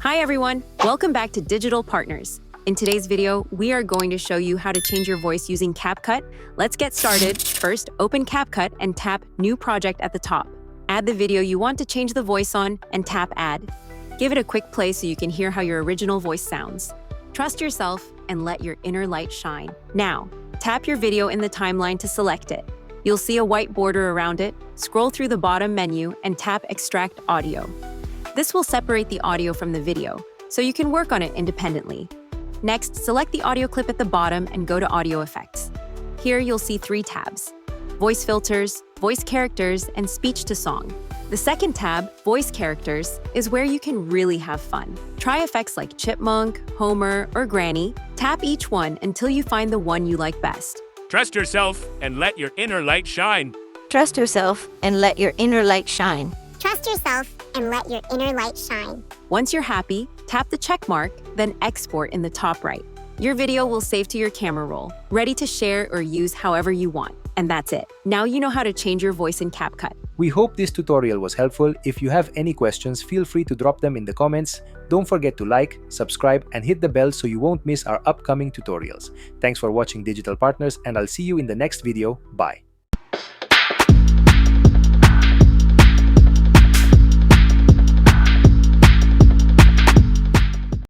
Hi everyone, welcome back to Digital Partners. In today's video, we are going to show you how to change your voice using CapCut. Let's get started. First, open CapCut and tap New Project at the top. Add the video you want to change the voice on and tap Add. Give it a quick play so you can hear how your original voice sounds. Trust yourself and let your inner light shine. Now, tap your video in the timeline to select it. You'll see a white border around it. Scroll through the bottom menu and tap Extract Audio. This will separate the audio from the video, so you can work on it independently. Next, select the audio clip at the bottom and go to Audio Effects. Here you'll see 3 tabs: Voice Filters, Voice Characters, and Speech to Song. The second tab, Voice Characters, is where you can really have fun. Try effects like Chipmunk, Homer, or Granny. Tap each one until you find the one you like best. Trust yourself and let your inner light shine. Trust yourself and let your inner light shine. Trust yourself and let your inner light shine. Once you're happy, tap the check mark, then export in the top right. Your video will save to your camera roll, ready to share or use however you want. And that's it. Now you know how to change your voice in CapCut. We hope this tutorial was helpful. If you have any questions, feel free to drop them in the comments. Don't forget to like, subscribe, and hit the bell so you won't miss our upcoming tutorials. Thanks for watching Digital Partners, and I'll see you in the next video. Bye.